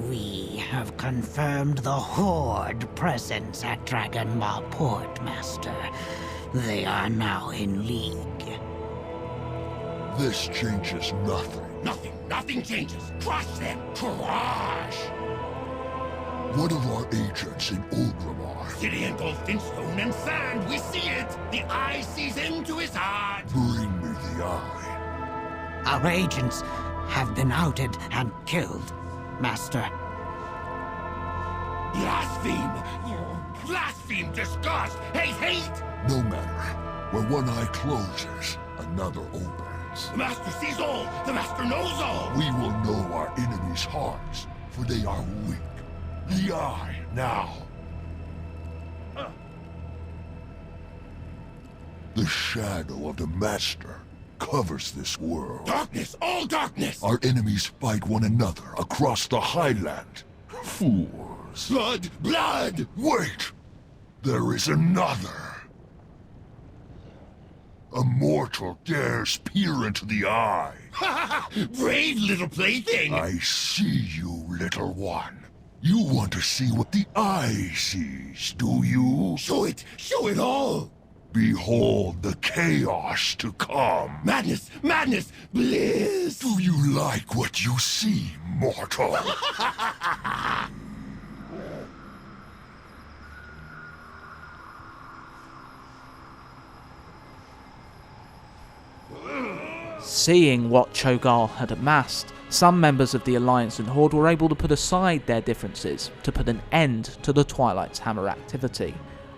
We have confirmed the Horde presence at Dragonmaw Port, Master. They are now in league. This changes nothing. Nothing changes. Crush them. Crush! One of our agents in Ulgramar. City engulfed in stone and sand. We see it. The eye sees into his heart. Bring me the eye. Our agents have been outed and killed, Master. Blaspheme! Blaspheme! Disgust! Hate! No matter. Where one eye closes, another opens. The Master sees all! The Master knows all! We will know our enemies' hearts, for they are weak. The eye, now. The shadow of the Master covers this world. Darkness! All darkness! Our enemies fight one another across the highland. Fools. Blood! Blood! Wait! There is another. A mortal dares peer into the eye. Ha! Brave little plaything! I see you, little one. You want to see what the eye sees, do you? Show it! Show it all! Behold the chaos to come. Madness! Madness! Bliss! Do you like what you see, mortal? Seeing what Cho'Gall had amassed, some members of the Alliance and Horde were able to put aside their differences to put an end to the Twilight's Hammer activity.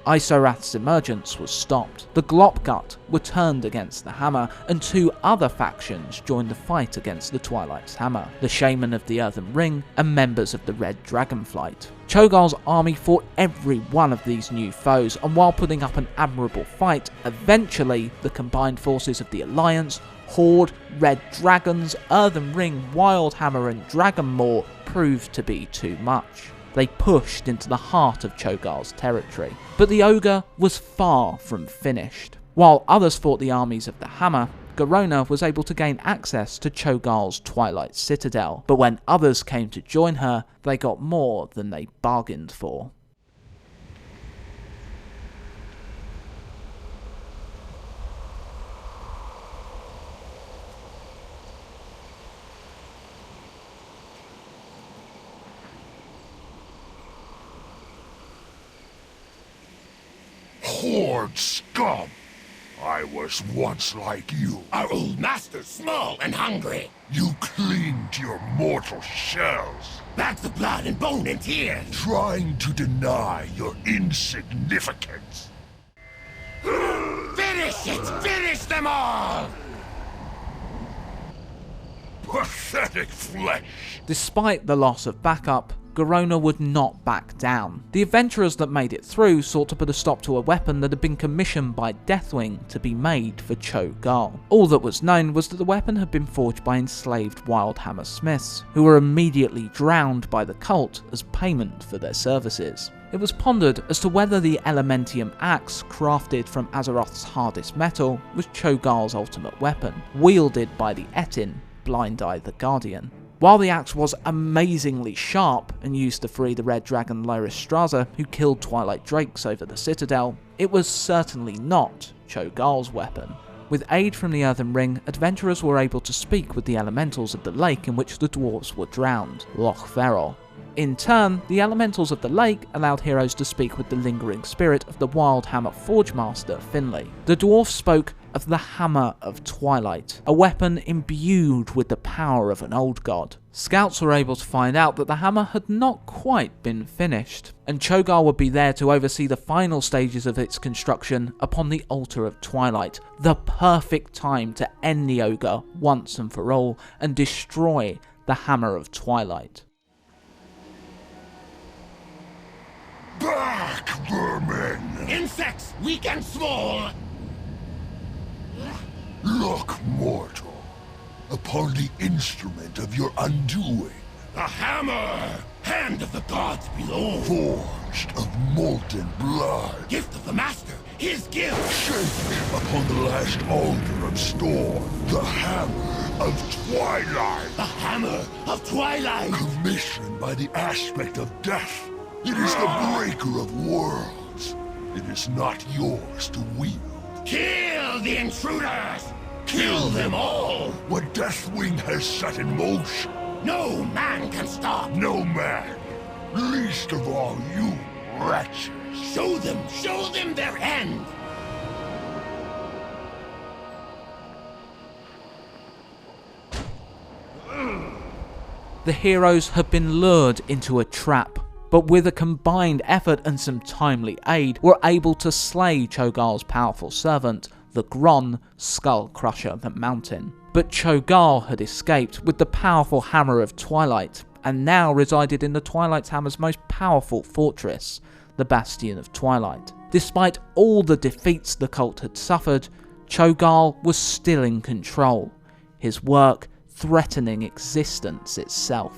Isorath's emergence was stopped, the Glopgut were turned against the Hammer, and two other factions joined the fight against the Twilight's Hammer, the Shaman of the Earthen Ring and members of the Red Dragonflight. Cho'Gall's army fought every one of these new foes, and while putting up an admirable fight, eventually the combined forces of the Alliance, Horde, Red Dragons, Earthen Ring, Wildhammer and Dragonmaw proved to be too much. They pushed into the heart of Cho'Gall's territory, but the Ogre was far from finished. While others fought the armies of the Hammer, Garona was able to gain access to Cho'Gall's Twilight Citadel, but when others came to join her, they got more than they bargained for. Horde scum! I was once like you. Our old master, small and hungry. You cling to your mortal shells, Bags of blood and bone and tears. trying to deny your insignificance. Finish it! Finish them all! Pathetic flesh! Despite the loss of backup, Garona would not back down. The adventurers that made it through sought to put a stop to a weapon that had been commissioned by Deathwing to be made for Cho'Gall. All that was known was that the weapon had been forged by enslaved Wildhammer smiths, who were immediately drowned by the cult as payment for their services. It was pondered as to whether the Elementium axe, crafted from Azeroth's hardest metal, was Cho'Gall's ultimate weapon, wielded by the Etin, Blind Eye the Guardian. While the axe was amazingly sharp and used to free the Red Dragon Lyristraza who killed Twilight Drakes over the Citadel, it was certainly not Cho'Gall's weapon. With aid from the Earthen Ring, adventurers were able to speak with the elementals of the lake in which the dwarves were drowned, Loch Verol. In turn, the elementals of the lake allowed heroes to speak with the lingering spirit of the Wildhammer Forgemaster, Finlay. The dwarf spoke of the Hammer of Twilight, a weapon imbued with the power of an old god. Scouts were able to find out that the hammer had not quite been finished, and Cho'Gall would be there to oversee the final stages of its construction upon the Altar of Twilight, the perfect time to end the ogre once and for all and destroy the Hammer of Twilight. Back, vermin! Insects, weak and small. Look, mortal, upon the instrument of your undoing, The hammer! Hand of the gods below! forged of molten blood, Gift of the master! His gift! shaped upon the last altar of storm, the hammer of Twilight, The hammer of Twilight! commissioned by the aspect of death. It is the breaker of worlds. It is not yours to wield. Kill the intruders! Kill them all! What Deathwing has set in motion, No man can stop! no man, least of all you wretches. Show them their end! The heroes had been lured into a trap, but with a combined effort and some timely aid, were able to slay Cho'Gall's powerful servant, the Gron Skull Crusher the Mountain. But Cho'Gall had escaped with the powerful Hammer of Twilight, and now resided in the Twilight Hammer's most powerful fortress, the Bastion of Twilight. Despite all the defeats the cult had suffered, Cho'Gall was still in control, his work threatening existence itself.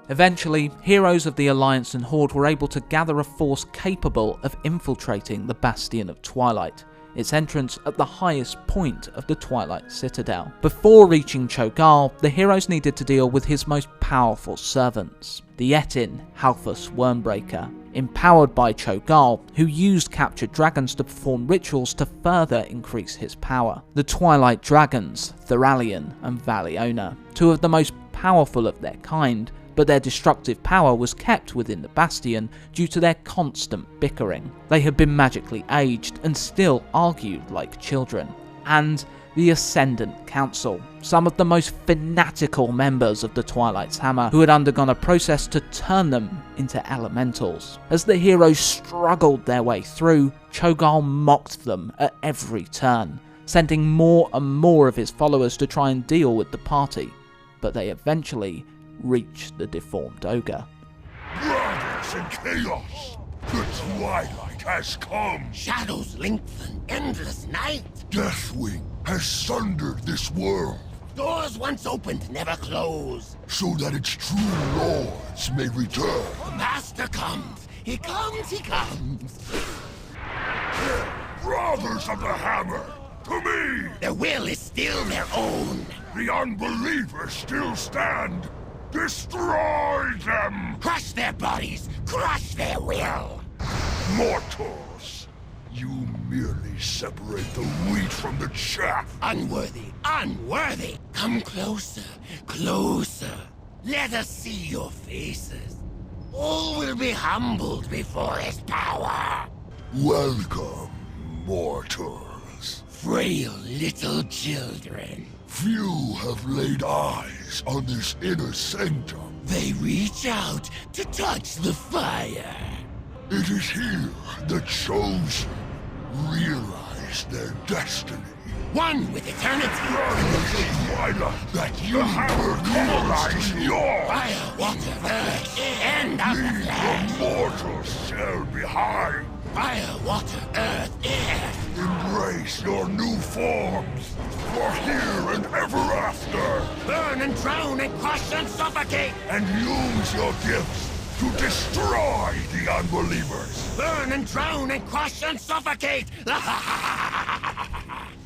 Eventually, heroes of the Alliance and Horde were able to gather a force capable of infiltrating the Bastion of Twilight, its entrance at the highest point of the Twilight Citadel. Before reaching Cho'Gall, the heroes needed to deal with his most powerful servants, the Etin Halfus Wormbreaker, empowered by Cho'Gall, who used captured dragons to perform rituals to further increase his power. The Twilight Dragons, Thoralion and Valiona, two of the most powerful of their kind, but their destructive power was kept within the Bastion due to their constant bickering. They had been magically aged and still argued like children. And the Ascendant Council, some of the most fanatical members of the Twilight's Hammer, who had undergone a process to turn them into elementals. As the heroes struggled their way through, Cho'Gall mocked them at every turn, sending more and more of his followers to try and deal with the party, but they eventually reached the deformed ogre. Brothers in chaos, the twilight has come. Shadows lengthen, endless night. Deathwing has sundered this world, Doors once opened never close. so that its true lords may return. The Master comes. He comes, he comes. Brothers of the Hammer, to me! Their will is still their own. The unbelievers still stand. Destroy them! Crush their bodies, crush their will. Mortals, you merely separate the wheat from the chaff. Unworthy, unworthy. Come closer, closer. Let us see your faces. All will be humbled before his power. Welcome, mortals. Frail little children. Few have laid eyes on this inner sanctum. They reach out to touch the fire. It is here the chosen realize their destiny. One with eternity. Twilight, that you colonize yours. Fire, water, earth, end of the flesh. The mortals shall behind. Fire, water, earth, air. Embrace your new forms, for here and ever after. Burn and drown and crush and suffocate. And use your gifts to destroy the unbelievers. Burn and drown and crush and suffocate.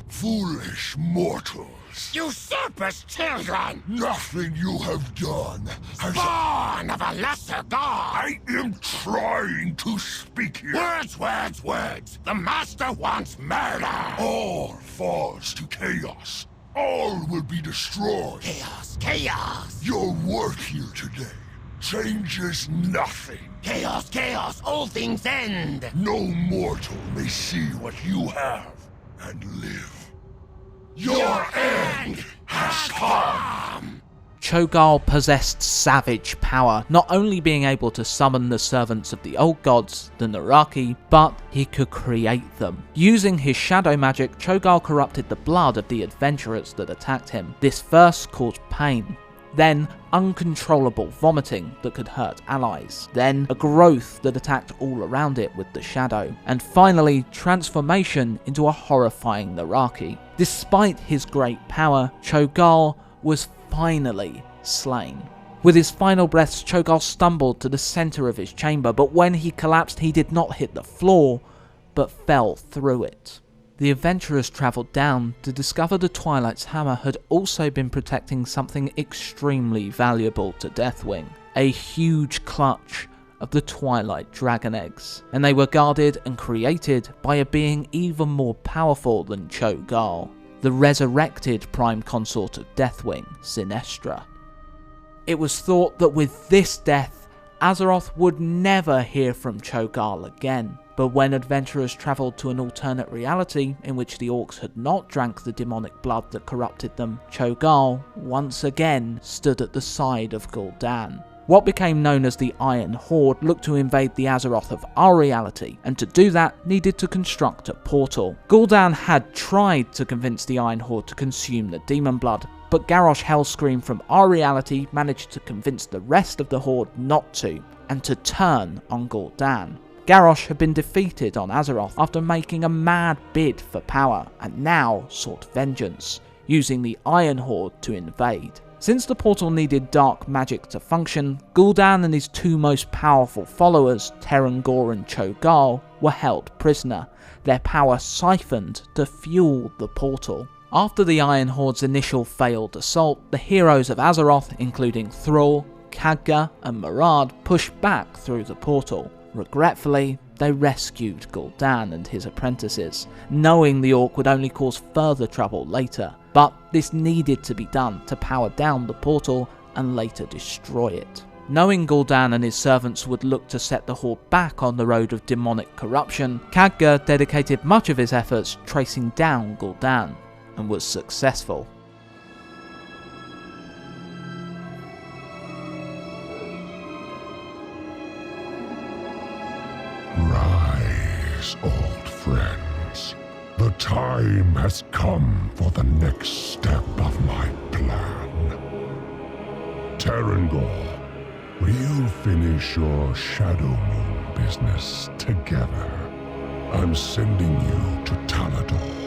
Foolish mortals. Usurpers, children. Nothing you have done has... Born of a lesser god. I am trying to speak here. Words, words, words. The Master wants murder. All falls to chaos. All will be destroyed. Chaos, chaos. Your work here today changes nothing. Chaos, chaos. All things end. No mortal may see what you have and live. Your end has come! Cho'Gall possessed savage power, not only being able to summon the servants of the old gods, the Naraki, but he could create them. Using his shadow magic, Cho'Gall corrupted the blood of the adventurers that attacked him. This first caused pain, then uncontrollable vomiting that could hurt allies, then a growth that attacked all around it with the shadow, and finally transformation into a horrifying Naraki. Despite his great power, Cho'Gall was finally slain. With his final breaths, Cho'Gall stumbled to the center of his chamber, but when he collapsed he did not hit the floor, but fell through it. The adventurers travelled down to discover the Twilight's Hammer had also been protecting something extremely valuable to Deathwing, a huge clutch of the Twilight Dragon eggs, and they were guarded and created by a being even more powerful than Cho'Gall, the resurrected Prime Consort of Deathwing, Sinestra. It was thought that with this death, Azeroth would never hear from Cho'Gall again, but when adventurers travelled to an alternate reality in which the orcs had not drank the demonic blood that corrupted them, Cho'Gall once again stood at the side of Gul'dan. What became known as the Iron Horde looked to invade the Azeroth of our reality, and to do that needed to construct a portal. Gul'dan had tried to convince the Iron Horde to consume the demon blood, but Garrosh Hellscream from our reality managed to convince the rest of the Horde not to, and to turn on Gul'dan. Garrosh had been defeated on Azeroth after making a mad bid for power, and now sought vengeance, using the Iron Horde to invade. Since the portal needed dark magic to function, Gul'dan and his two most powerful followers, Terengor and Cho'Gall, were held prisoner, their power siphoned to fuel the portal. After the Iron Horde's initial failed assault, the heroes of Azeroth, including Thrall, Khadgar and Murad, pushed back through the portal. Regretfully, they rescued Gul'dan and his apprentices, knowing the orc would only cause further trouble later, but this needed to be done to power down the portal and later destroy it. Knowing Gul'dan and his servants would look to set the Horde back on the road of demonic corruption, Khadgar dedicated much of his efforts tracing down Gul'dan, and was successful. Rise, old friends. The time has come for the next step of my plan. Terengor, we'll finish your Shadow Moon business together. I'm sending you to Talador.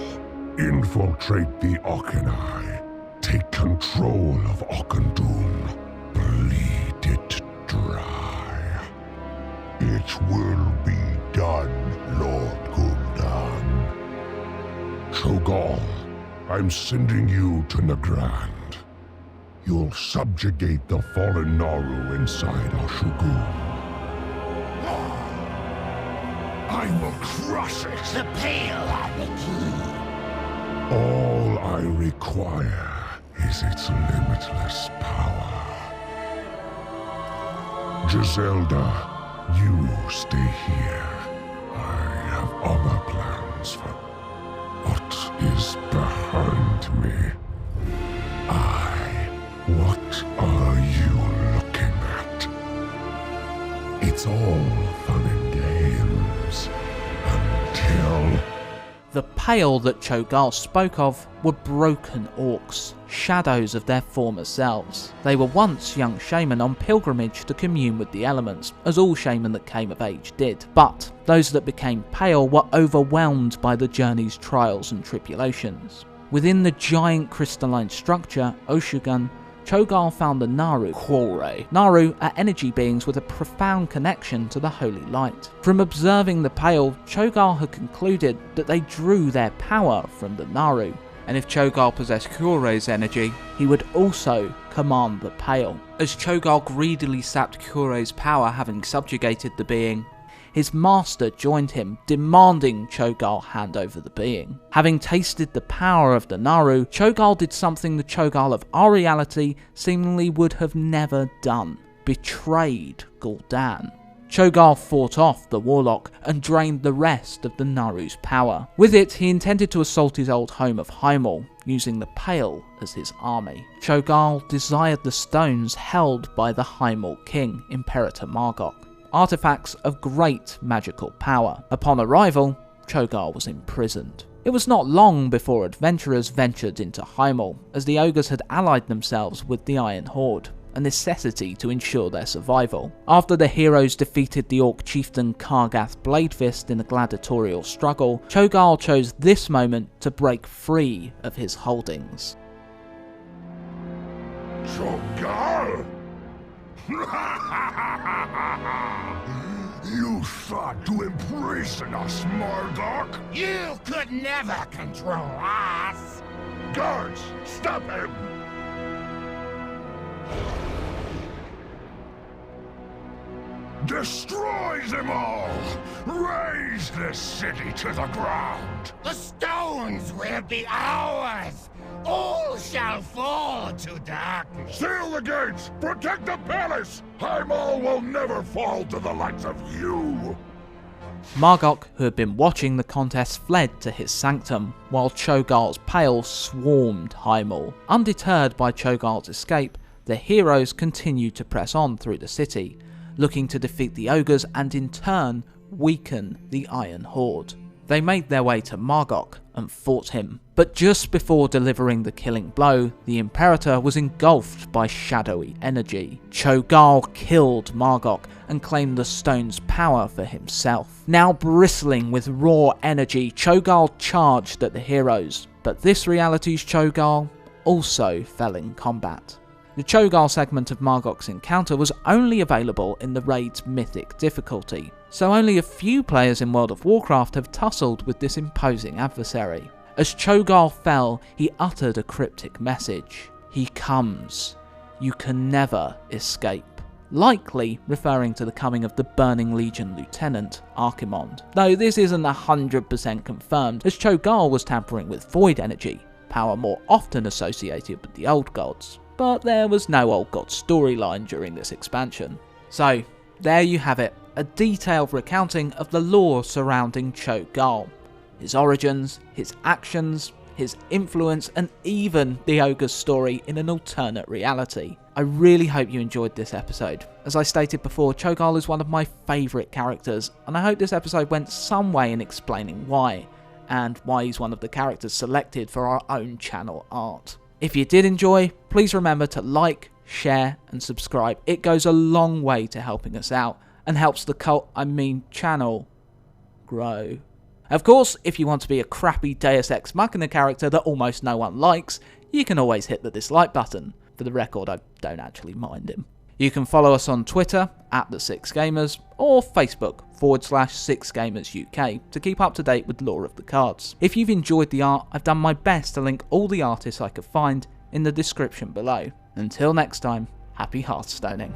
Infiltrate the Auchenai. Take control of Auchendoom. Bleed it dry. It will be done, Lord Gul'dan. Cho'Gall, I'm sending you to Nagrand. You'll subjugate the fallen Naru inside our Shogun. I will crush it. The Pale have the key. All I require is its limitless power. Giselda, you stay here. I have other plans for what is behind me. What are you looking at? It's all fun and games until... The Pale that Cho'Gall spoke of were broken orcs, shadows of their former selves. They were once young shaman on pilgrimage to commune with the elements, as all shaman that came of age did. But those that became Pale were overwhelmed by the journey's trials and tribulations. Within the giant crystalline structure, Oshugan, Cho'Gall found the Naru Quore. Naru are energy beings with a profound connection to the holy light. From observing the Pale, Cho'Gall had concluded that they drew their power from the Naru, and if Cho'Gall possessed Quore's energy, he would also command the Pale. As Cho'Gall greedily sapped Quore's power, having subjugated the being, his master joined him, demanding Cho'Gall hand over the being. Having tasted the power of the Naru, Cho'Gall did something the Cho'Gall of our reality seemingly would have never done: betrayed Gul'dan. Cho'Gall fought off the Warlock and drained the rest of the Naru's power. With it, he intended to assault his old home of Heimel, using the Pale as his army. Cho'Gall desired the stones held by the Heimel king, Imperator Margok, artifacts of great magical power. Upon arrival, Cho'Gall was imprisoned. It was not long before adventurers ventured into Heimel, as the ogres had allied themselves with the Iron Horde, a necessity to ensure their survival. After the heroes defeated the orc chieftain Kargath Bladefist in a gladiatorial struggle, Cho'Gall chose this moment to break free of his holdings. Cho'Gall? You thought to imprison us, Margok? You could never control us. Guards, stop him! Destroy them all! Raise raze this city to the ground. The stones will be ours! All shall fall to darkness! Seal the gates! Protect the palace! Heimdall will never fall to the likes of you! Margok, who had been watching the contest, fled to his sanctum, while Cho'Gall's Pale swarmed Heimdall. Undeterred by Cho'Gall's escape, the heroes continued to press on through the city, looking to defeat the ogres and in turn weaken the Iron Horde. They made their way to Margok and fought him, but just before delivering the killing blow, the Imperator was engulfed by shadowy energy. Cho'Gall killed Margok and claimed the stone's power for himself. Now bristling with raw energy, Cho'Gall charged at the heroes, but this reality's Cho'Gall also fell in combat. The Cho'Gall segment of Margok's encounter was only available in the raid's mythic difficulty, so only a few players in World of Warcraft have tussled with this imposing adversary. As Cho'Gall fell, he uttered a cryptic message. He comes. You can never escape. Likely referring to the coming of the Burning Legion Lieutenant, Archimonde. Though this isn't 100% confirmed, as Cho'Gall was tampering with void energy, power more often associated with the Old Gods. But there was no Old God storyline during this expansion. So, there you have it, a detailed recounting of the lore surrounding Cho'Gall. His origins, his actions, his influence, and even the ogre's story in an alternate reality. I really hope you enjoyed this episode. As I stated before, Cho'Gall is one of my favourite characters, and I hope this episode went some way in explaining why, and why he's one of the characters selected for our own channel art. If you did enjoy, please remember to like, share and subscribe. It goes a long way to helping us out and helps the channel grow. Of course, if you want to be a crappy Deus Ex Machina character that almost no one likes, you can always hit the dislike button. For the record, I don't actually mind him. You can follow us on Twitter @the6gamers or Facebook /6gamersuk to keep up to date with lore of the cards. If you've enjoyed the art, I've done my best to link all the artists I could find in the description below. Until next time, happy Hearthstoning.